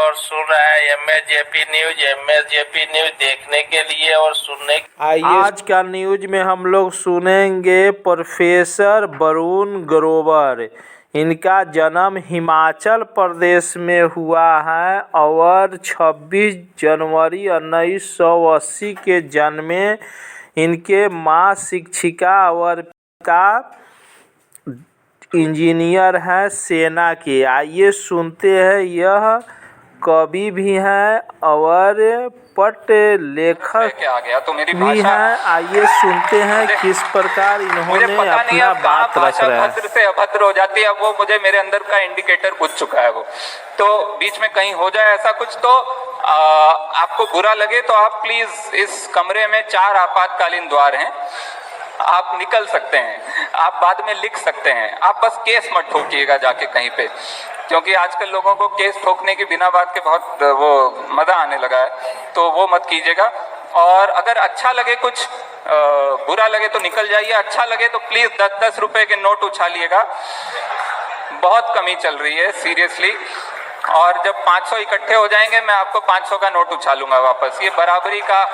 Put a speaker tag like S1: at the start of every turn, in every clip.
S1: और सुन रहा है MSJP न्यूज देखने के लिए और सुनने। आइए आज का न्यूज में हम लोग सुनेंगे प्रोफेसर वरुण ग्रोवर। इनका जन्म हिमाचल प्रदेश में हुआ है और 26 जनवरी 1980 के जन्मे। इनके माँ शिक्षिका और पिता इंजीनियर हैं सेना के। आइए सुनते हैं, यह कवि भी हैं और पट लेखक भी हैं। आइए सुनते हैं किस प्रकार इन्होंने अपना बात रख रहे हैं।
S2: भद्र से अभद्र हो जाती है, अब वो मुझे मेरे अंदर का इंडिकेटर बुझ चुका है। वो तो बीच में कहीं हो जाए ऐसा कुछ तो आपको बुरा लगे तो आप प्लीज, इस कमरे में 4 आपातकालीन द्वार हैं, आप निकल सकते हैं, आप बाद में लिख सकते हैं। आप बस केस मत ठोकिएगा जाके कहीं पे, क्योंकि आजकल लोगों को केस ठोकने की बिना बात के बहुत वो मजा आने लगा है, तो वो मत कीजिएगा। और अगर अच्छा लगे कुछ, बुरा लगे तो निकल जाइए, अच्छा लगे तो प्लीज 10-10 रुपए के नोट उछालिएगा। बहुत कमी चल रही है सीरियसली। और जब 500 इकट्ठे हो जाएंगे मैं आपको 500 का नोट उछालूंगा वापस। ये बराबरी का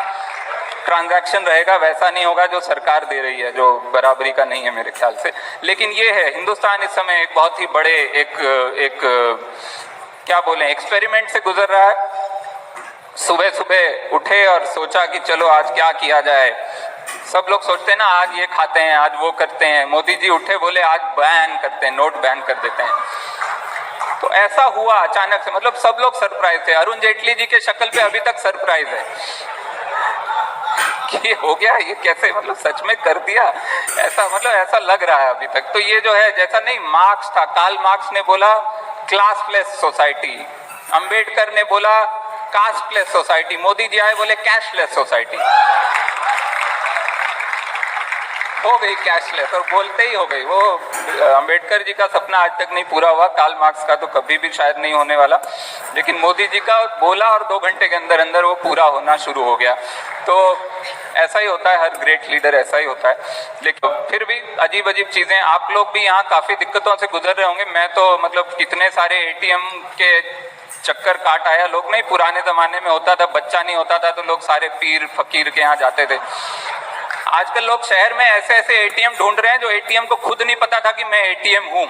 S2: ट्रांजैक्शन रहेगा, वैसा नहीं होगा जो सरकार दे रही है, जो बराबरी का नहीं है मेरे ख्याल से। लेकिन ये है, हिंदुस्तान इस समय एक बहुत ही बड़े एक क्या बोले एक्सपेरिमेंट से गुजर रहा है। सुबह सुबह उठे और सोचा कि चलो आज क्या किया जाए। सब लोग सोचते हैं ना, आज ये खाते हैं, आज वो करते हैं। मोदी जी उठे बोले आज बैन करते हैं, नोट बैन कर देते हैं। तो ऐसा हुआ अचानक से, मतलब सब लोग सरप्राइज थे। अरुण जेटली जी के शक्ल पे अभी तक सरप्राइज है कि हो गया, ये कैसे, मतलब सच में कर दिया ऐसा, मतलब ऐसा लग रहा है अभी तक। तो ये जो है, जैसा नहीं मार्क्स था, कार्ल मार्क्स ने बोला क्लासलेस सोसाइटी, अंबेडकर ने बोला कास्टलेस सोसाइटी, मोदी जी आए बोले कैशलेस सोसाइटी। हो गई कैशलेस, और बोलते ही हो गई। वो अंबेडकर जी का सपना आज तक नहीं पूरा हुआ, कार्ल मार्क्स का तो कभी भी शायद नहीं होने वाला, लेकिन मोदी जी का बोला और 2 घंटे के अंदर अंदर वो पूरा होना शुरू हो गया। तो ऐसा ही होता है, हर ग्रेट लीडर ऐसा ही होता है। लेकिन फिर भी अजीब अजीब चीजें, आप लोग भी यहाँ काफी दिक्कतों से गुजर रहे होंगे। मैं तो मतलब कितने सारे ATM के चक्कर काट आया। लोग नहीं, पुराने जमाने में होता था, बच्चा नहीं होता था तो लोग सारे पीर फकीर के यहाँ जाते थे। आजकल लोग शहर में ऐसे ऐसे ATM ढूंढ रहे हैं जो ATM को खुद नहीं पता था कि मैं ATM हूं।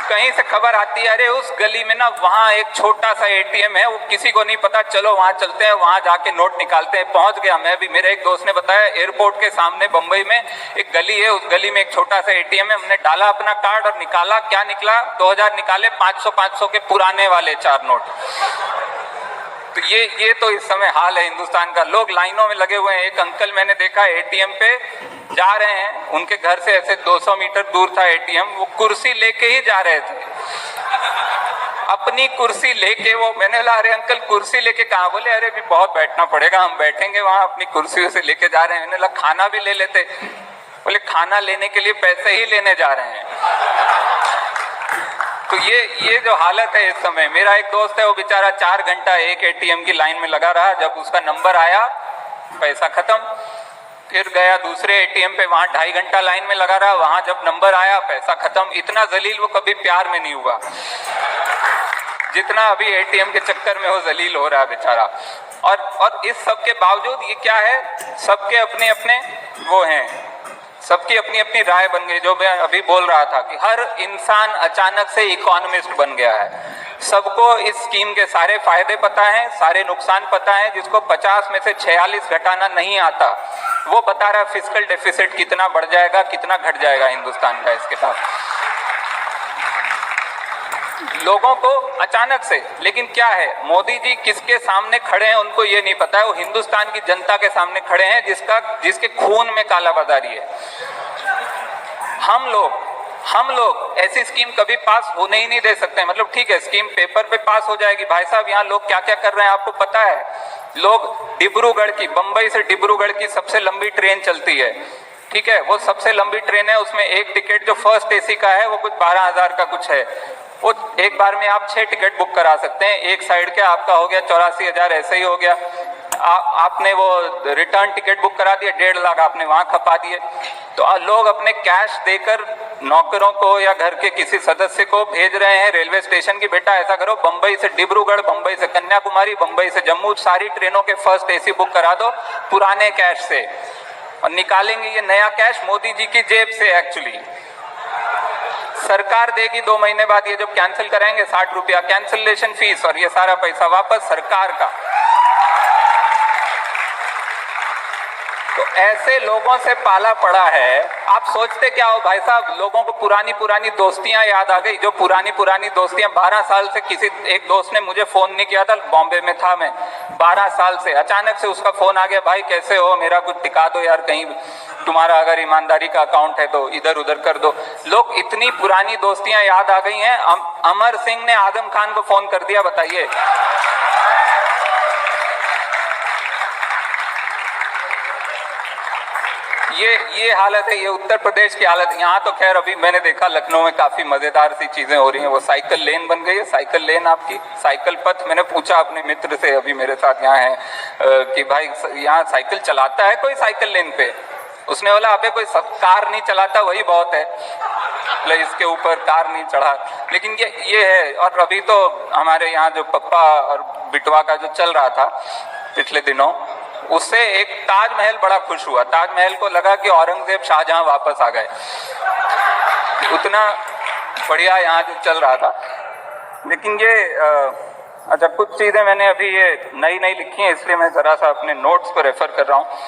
S2: कहीं से खबर आती है, अरे उस गली में ना वहां एक छोटा सा ATM है, वो किसी को नहीं पता, चलो वहां चलते हैं, वहां जाके नोट निकालते हैं। पहुंच गया मैं भी, मेरे एक दोस्त ने बताया एयरपोर्ट के सामने बंबई में एक गली है, उस गली में एक छोटा सा ATM है। हमने डाला अपना कार्ड और निकाला, क्या निकला, 2000 निकाले, 500 के पुराने वाले 4 नोट। तो ये तो इस समय हाल है हिंदुस्तान का। लोग लाइनों में लगे हुए हैं। एक अंकल मैंने देखा ATM पे जा रहे हैं, उनके घर से ऐसे 200 मीटर दूर था ATM, वो कुर्सी लेके ही जा रहे थे, अपनी कुर्सी लेके। वो मैंने बोला अरे अंकल कुर्सी लेके कहाँ? बोले अरे भी बहुत बैठना पड़ेगा, हम बैठेंगे वहां, अपनी कुर्सी से लेके जा रहे हैं। मैंने बोला खाना भी ले लेते। बोले खाना लेने के लिए पैसे ही लेने जा रहे हैं। तो ये जो हालत है इस समय। मेरा एक दोस्त है, वो बेचारा 4 घंटा एक ATM की लाइन में लगा रहा, जब उसका नंबर आया पैसा खत्म। फिर गया दूसरे ATM पे, वहां 2.5 घंटा लाइन में लगा रहा, वहां जब नंबर आया पैसा खत्म। इतना जलील वो कभी प्यार में नहीं हुआ जितना अभी ATM के चक्कर में वो जलील हो रहा है बेचारा। और इस सब के बावजूद ये क्या है, सबके अपने अपने वो हैं, सबकी अपनी अपनी राय बन गई। जो मैं अभी बोल रहा था कि हर इंसान अचानक से इकोनॉमिस्ट बन गया है। सबको इस स्कीम के सारे फायदे पता हैं, सारे नुकसान पता है। जिसको 50 में से 46 घटाना नहीं आता, वो बता रहा है फिस्कल डेफिसिट कितना बढ़ जाएगा, कितना घट जाएगा हिंदुस्तान का इसके साथ। लोगों को अचानक से। लेकिन क्या है, मोदी जी किसके सामने खड़े हैं उनको ये नहीं पता है। वो हिंदुस्तान की जनता के सामने खड़े हैं जिसके खून में कालाबाजारी है। हम लोग ऐसी स्कीम कभी पास होने ही नहीं दे सकते। मतलब ठीक है, स्कीम पेपर पे पास हो जाएगी। भाई साहब यहाँ लोग क्या क्या कर रहे हैं आपको पता है? लोग डिब्रूगढ़ की, बंबई से डिब्रूगढ़ की सबसे लंबी ट्रेन चलती है, ठीक है, वो सबसे लंबी ट्रेन है। उसमें एक टिकट जो फर्स्ट AC का है वो कुछ 12,000 का कुछ है। वो एक बार में आप 6 टिकट बुक करा सकते हैं। एक साइड के आपका हो गया 84,000, ऐसे ही हो गया। आपने वो रिटर्न टिकट बुक करा दिया, 1.5 लाख आपने वहां खपा दिए। तो लोग अपने कैश देकर नौकरों को या घर के किसी सदस्य को भेज रहे हैं रेलवे स्टेशन की, बेटा ऐसा करो बंबई से डिब्रूगढ़, बंबई से कन्याकुमारी, बंबई से जम्मू, सारी ट्रेनों के फर्स्ट एसी बुक करा दो पुराने कैश से, और निकालेंगे ये नया कैश मोदी जी की जेब से। एक्चुअली सरकार देगी 2 महीने बाद, ये जब कैंसिल कराएंगे 60 रुपया कैंसिलेशन फीस, और ये सारा पैसा वापस सरकार का। तो ऐसे लोगों से पाला पड़ा है। आप सोचते क्या हो भाई साहब, लोगों को पुरानी पुरानी दोस्तियां याद आ गई, जो पुरानी पुरानी दोस्तियां 12 साल से, किसी एक दोस्त ने मुझे फोन नहीं किया था, बॉम्बे में था मैं 12 साल से, अचानक से उसका फोन आ गया, भाई कैसे हो, मेरा कुछ टिका दो यार, कहीं तुम्हारा अगर ईमानदारी का अकाउंट है तो इधर उधर कर दो। लोग इतनी पुरानी दोस्तियां याद आ गई हैं। अमर सिंह ने आदम खान को फोन कर दिया, बताइए। ये हालत है, ये उत्तर प्रदेश की हालत। यहाँ तो खैर अभी मैंने देखा लखनऊ में काफी मजेदार सी चीजें हो रही हैं, वो साइकिल लेन बन गई है, साइकिल लेन आपकी, साइकिल पथ। मैंने पूछा अपने मित्र से, अभी मेरे साथ यहाँ है, कि भाई यहाँ साइकिल चलाता है कोई साइकिल लेन पे? उसने बोला अबे कोई कार नहीं चलाता वही बहुत है, इसके ऊपर कार नहीं चढ़ा। लेकिन ये है। और अभी तो हमारे यहाँ जो पप्पा और बिटवा का जो चल रहा था पिछले दिनों, उससे एक ताजमहल बड़ा खुश हुआ। ताजमहल को लगा कि औरंगजेब शाहजहां वापस आ गए, उतना बढ़िया यहाँ जो चल रहा था। लेकिन ये अच्छा, कुछ चीजें मैंने अभी ये नई नई लिखी हैं, इसलिए मैं जरा सा अपने नोट्स को रेफर कर रहा हूँ।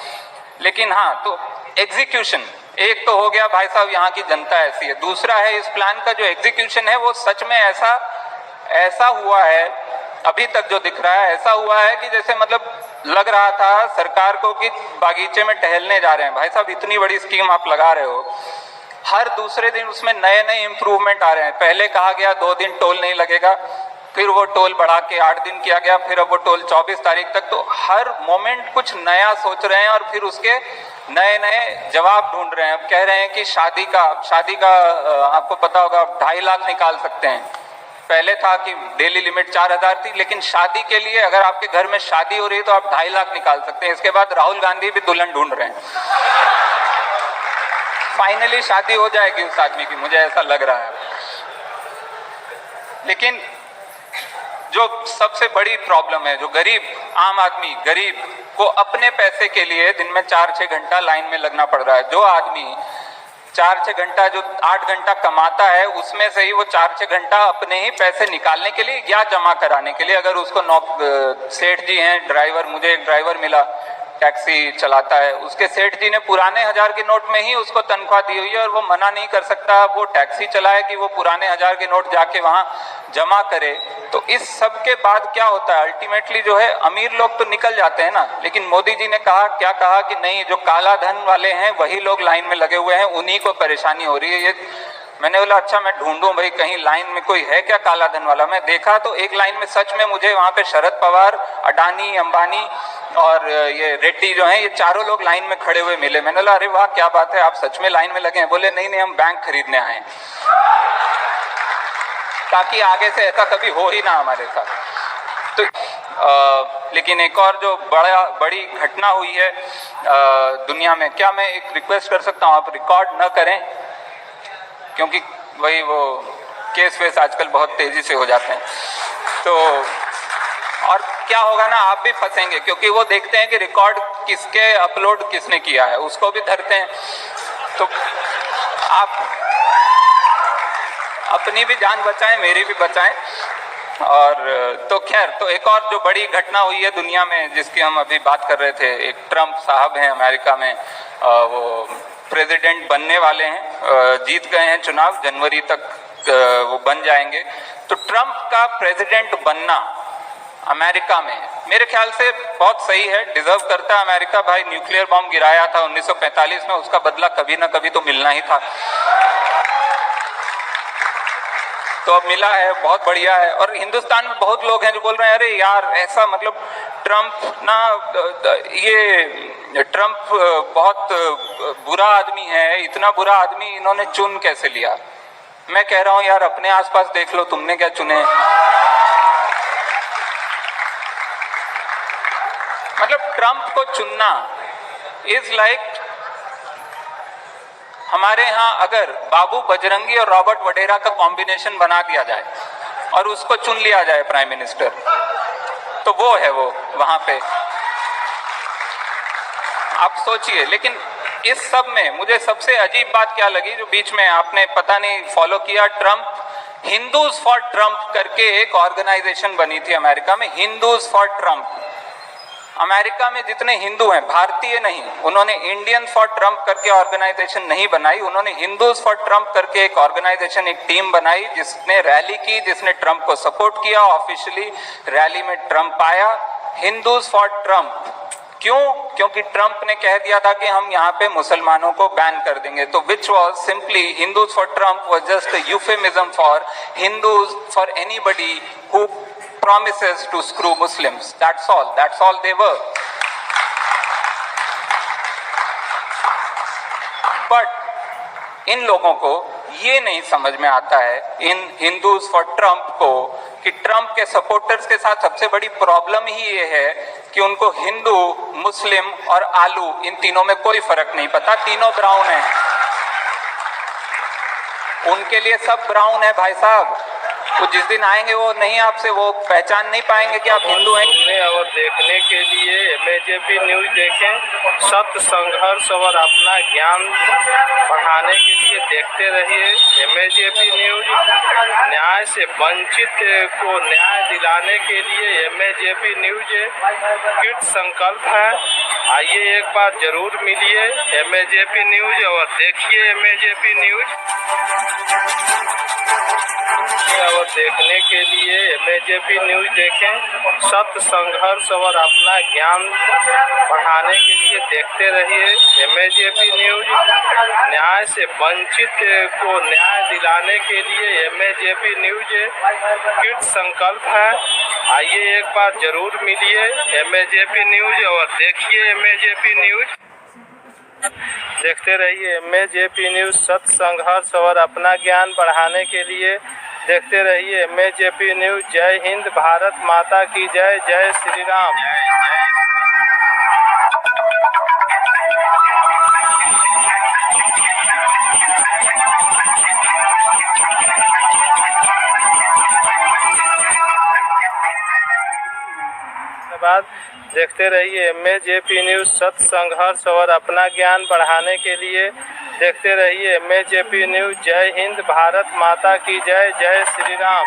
S2: लेकिन हाँ, तो एग्जीक्यूशन एक तो हो गया, भाई साहब यहाँ की जनता ऐसी है। दूसरा है इस प्लान का जो एग्जीक्यूशन है वो सच में ऐसा हुआ है, अभी तक जो दिख रहा है ऐसा हुआ है कि जैसे मतलब लग रहा था सरकार को कि बागीचे में टहलने जा रहे हैं। भाई साहब इतनी बड़ी स्कीम आप लगा रहे हो, हर दूसरे दिन उसमें नए नए इंप्रूवमेंट आ रहे हैं। पहले कहा गया 2 दिन टोल नहीं लगेगा, फिर वो टोल बढ़ा के 8 दिन किया गया, फिर अब वो टोल 24 तारीख तक। तो हर मोमेंट कुछ नया सोच रहे हैं और फिर उसके नए नए जवाब ढूंढ रहे हैं। अब कह रहे हैं कि शादी का आपको पता होगा 2.5 लाख निकाल सकते हैं। पहले था कि डेली लिमिट 4,000 थी, लेकिन शादी के लिए अगर आपके घर में शादी हो रही है तो आप 2.5 लाख निकाल सकते हैं। इसके बाद राहुल गांधी भी दुल्हन ढूंढ रहे हैं। फाइनली शादी हो जाएगी उस आदमी की, मुझे ऐसा लग रहा है। लेकिन जो सबसे बड़ी प्रॉब्लम है, जो गरीब आम आदमी गरीब को अपने पैसे के लिए दिन में 4-6 घंटा लाइन में लगना पड़ रहा है। जो आदमी 4-6 घंटा, जो 8 घंटा कमाता है, उसमें से ही वो 4-6 घंटा अपने ही पैसे निकालने के लिए या जमा कराने के लिए, अगर उसको सेठ जी हैं ड्राइवर, मुझे एक ड्राइवर मिला टैक्सी चलाता है, उसके सेठ जी ने पुराने 1000 के नोट में ही उसको तनख्वाह दी हुई है और वो मना नहीं कर सकता वो टैक्सी चलाए कि वो पुराने 1000 के नोट जाके वहां जमा करे। तो इस सब के बाद क्या होता है, अल्टीमेटली जो है अमीर लोग तो निकल जाते हैं ना। लेकिन मोदी जी ने क्या कहा कि नहीं, जो काला धन वाले हैं वही लोग लाइन में लगे हुए हैं, उन्हीं को परेशानी हो रही है। ये मैंने बोला अच्छा मैं ढूंढूं भाई कहीं लाइन में कोई है क्या काला धन वाला। मैं देखा तो एक लाइन में सच में मुझे वहां पे शरद पवार, अडानी, अंबानी और ये रेड्डी जो हैं, ये चारों लोग लाइन में खड़े हुए मिले। मैंने बोला अरे वाह क्या बात है, आप सच में लाइन में लगे हैं? बोले नहीं हम बैंक खरीदने आए हैं, ताकि आगे से ऐसा कभी हो ही ना हमारे साथ। तो लेकिन एक और जो बड़ी घटना हुई है दुनिया में, क्या मैं एक रिक्वेस्ट कर सकता हूँ, आप रिकॉर्ड न करें, क्योंकि वही वो केस वेस आजकल बहुत तेजी से हो जाते हैं। तो और क्या होगा ना, आप भी फंसेंगे, क्योंकि वो देखते हैं कि रिकॉर्ड किसके अपलोड किसने किया है, उसको भी धरते हैं। तो आप अपनी भी जान बचाएं, मेरी भी बचाएं। और तो खैर, तो एक और जो बड़ी घटना हुई है दुनिया में जिसकी हम अभी बात कर रहे थे, एक ट्रम्प साहब हैं अमेरिका में, वो प्रेसिडेंट बनने वाले हैं, जीत गए हैं चुनाव, जनवरी तक वो बन जाएंगे। तो ट्रम्प का प्रेसिडेंट बनना अमेरिका में मेरे ख्याल से बहुत सही है, डिजर्व करता है अमेरिका। भाई न्यूक्लियर बॉम्ब गिराया था 1945 में, उसका बदला कभी ना कभी तो मिलना ही था, तो अब मिला है, बहुत बढ़िया है। और हिंदुस्तान में बहुत लोग हैं जो बोल रहे हैं अरे यार ऐसा, मतलब ट्रम्प ना, ये ट्रम्प बहुत बुरा आदमी है, इतना बुरा आदमी इन्होंने चुन कैसे लिया। मैं कह रहा हूं यार अपने आसपास देख लो, तुमने क्या चुने। मतलब ट्रम्प को चुनना इज लाइक हमारे यहाँ अगर बाबू बजरंगी और रॉबर्ट वडेरा का कॉम्बिनेशन बना दिया जाए और उसको चुन लिया जाए प्राइम मिनिस्टर, तो वो है वो वहां पे। आप सोचिए। लेकिन इस सब में मुझे सबसे अजीब बात क्या लगी, जो बीच में आपने पता नहीं फॉलो किया, ट्रम्प, हिंदूज फॉर ट्रम्प करके एक ऑर्गेनाइजेशन बनी थी अमेरिका में, हिंदूज फॉर ट्रम्प। अमेरिका में जितने हिंदू हैं, भारतीय नहीं, उन्होंने इंडियन फॉर ट्रम्प करके ऑर्गेनाइजेशन नहीं बनाई, उन्होंने हिंदूज फॉर ट्रम्प करके एक ऑर्गेनाइजेशन, एक टीम बनाई, जिसने रैली की, जिसने ट्रम्प को सपोर्ट किया। ऑफिशियली रैली में ट्रम्प आया। हिंदूज फॉर ट्रम्प क्यों? क्योंकि ट्रम्प ने कह दिया था कि हम यहाँ पे मुसलमानों को बैन कर देंगे। तो which was simply, Hindus for Trump was just a euphemism for Hindus for anybody who promises to screw Muslims. That's all they were. But इन लोगों को ये नहीं समझ में आता है, इन हिंदूज फॉर ट्रम्प को, कि ट्रम्प के सपोर्टर्स के साथ सबसे बड़ी प्रॉब्लम ही ये है कि उनको हिंदू, मुस्लिम और आलू, इन तीनों में कोई फर्क नहीं पता, तीनों ब्राउन हैं। उनके लिए सब ब्राउन है भाई साहब। वो जिस दिन आएंगे वो नहीं, आपसे वो पहचान नहीं पाएंगे कि आप हिंदू हैं।
S3: और देखने के लिए एमएजेपी न्यूज देखें, सत्य, संघर्ष और अपना ज्ञान बढ़ाने के लिए देखते रहिए एमएजेपी न्यूज। न्याय से वंचित को न्याय दिलाने के लिए एमएजेपी न्यूज कृत संकल्प है। आइए एक बार जरूर मिलिए एमएजेपी न्यूज और देखिए एमएजेपी न्यूज। और देखने के लिए एमएजेपी न्यूज देखें, सत्य, संघर्ष और अपना ज्ञान बढ़ाने के लिए देखते रहिए एमएजेपी न्यूज। न्याय से वंचित को न्याय दिलाने के लिए एमएजेपी न्यूज कृत संकल्प है। आइए एक बार जरूर मिलिए एमएजेपी न्यूज और देखिए एमएजेपी न्यूज। देखते रहिए एमएजेपी न्यूज, सत्य, संघर्ष और अपना ज्ञान बढ़ाने के लिए देखते रहिए एमएजेपी न्यूज। जय हिंद, भारत माता की जय, जय श्री राम। धन्यवाद। देखते रहिए एमएजेपी न्यूज, सत्य, संघर्ष और अपना ज्ञान बढ़ाने के लिए देखते रहिए एमएजेपी न्यूज। जय हिंद, भारत माता की जय, जय श्री राम।